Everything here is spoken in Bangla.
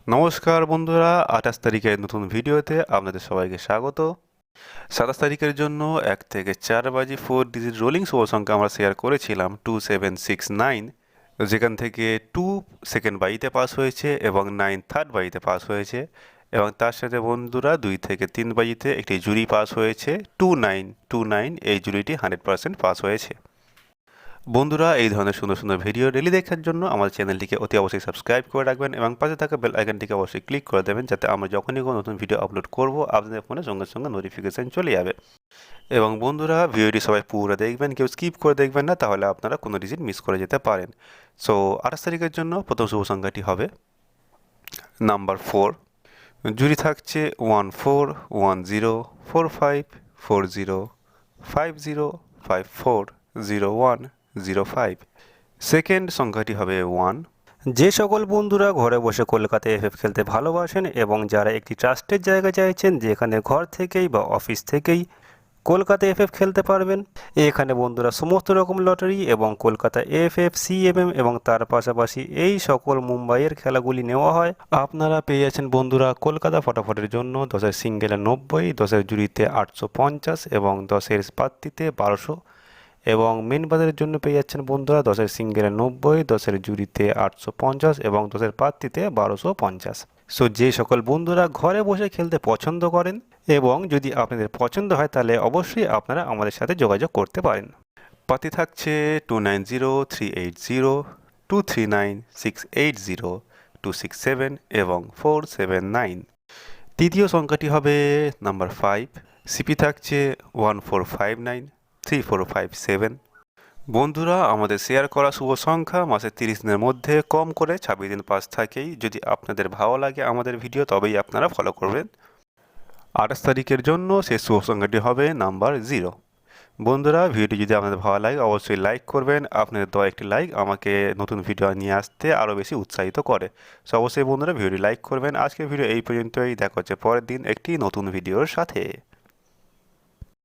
নমস্কার বন্ধুরা, 28 তারিখের নতুন ভিডিওতে আপনাদের সবাইকে স্বাগত। 27 তারিখের জন্য 1 থেকে 4 বাজি 4 ডিজিট রোলিং শুভ সংখ্যা আমরা শেয়ার করেছিলাম 2769, যেখান থেকে 2 সেকেন্ড বাজিতে পাস হয়েছে এবং 9 থার্ড বাজিতে পাস হয়েছে, এবং তার সাথে বন্ধুরা 2 থেকে 3 বাজিতে একটি জুরি পাস হয়েছে 2929। এই জুরিটি 100% পাস হয়েছে। বন্ধুরা, এই ধরনের সুন্দর সুন্দর ভিডিও ডেলি দেখার জন্য আমাদের চ্যানেলটিকে অতি অবশ্যই সাবস্ক্রাইব করে রাখবেন এবং পাশে থাকা বেল আইকনটিকে অবশ্যই ক্লিক করে দেবেন, যাতে আমরা যখনই কোনো নতুন ভিডিও আপলোড করব আপনাদের ফোনে সঙ্গে সঙ্গে নোটিফিকেশান চলে যাবে। এবং বন্ধুরা, ভিডিওটি সবাই পুরো দেখবেন, কেউ স্কিপ করে দেখবেন না, তাহলে আপনারা কোনো ডিজিট মিস করে যেতে পারেন। সো 28 তারিখের জন্য প্রথম শুভ সংখ্যাটি হবে নাম্বার 4। জুরি থাকছে 14404050540105। সেকেন্ড সংখ্যাটি হবে 1। যে সকল বন্ধুরা ঘরে বসে কলকাতা এফএফ খেলতে ভালোবাসেন এবং যারা একটি ট্রাস্টের জায়গা চাইছেন, যেখানে ঘর থেকেই বা অফিস থেকেই কলকাতা এফএফ খেলতে পারবেন, এখানে বন্ধুরা সমস্ত রকম লটারি এবং কলকাতা এফএফ, সিএমএম এবং তার পাশাপাশি এই সকল মুম্বাইয়ের খেলাগুলি নেওয়া হয়। আপনারা পেয়ে যাচ্ছেন বন্ধুরা কলকাতা ফটাফটের জন্য 10-এর সিঙ্গেলে 90, 10-এর জুড়িতে 850 এবং 10-এর পাত্তিতে 1200, এবং মেন বাজারের জন্য পেয়ে যাচ্ছেন বন্ধুরা 10-এর সিঙ্গেলে 90, 10-এর জুড়িতে 850 এবং 10-এর পাত্তিতে 1250। সো যে সকল বন্ধুরা ঘরে বসে খেলতে পছন্দ করেন এবং যদি আপনাদের পছন্দ হয়, তাহলে অবশ্যই আপনারা আমাদের সাথে যোগাযোগ করতে পারেন। পাতি থাকছে 290380, 239680, 267 এবং 479। তৃতীয় সংখ্যাটি হবে নাম্বার 5। সিপি থাকছে 1459, 3457। বন্ধুরা, আমাদের শেয়ার করা শুভ সংখ্যা মাসে 30 দিনের মধ্যে কম করে 26 দিন পাস থাকেই। যদি আপনাদের ভালো লাগে আমাদের ভিডিও, তবেই আপনারা ফলো করবেন। 28 তারিখের জন্য সেই শুভ সংখ্যাটি হবে নাম্বার 0। বন্ধুরা, ভিডিওটি যদি আপনাদের ভালো লাগে অবশ্যই লাইক করবেন। আপনাদের দেওয়া একটি লাইক আমাকে নতুন ভিডিও নিয়ে আসতে আরও বেশি উৎসাহিত করে। সো অবশ্যই বন্ধুরা ভিডিওটি লাইক করবেন। আজকের ভিডিও এই পর্যন্তই, দেখা হচ্ছে পরের দিন একটি নতুন ভিডিওর সাথে।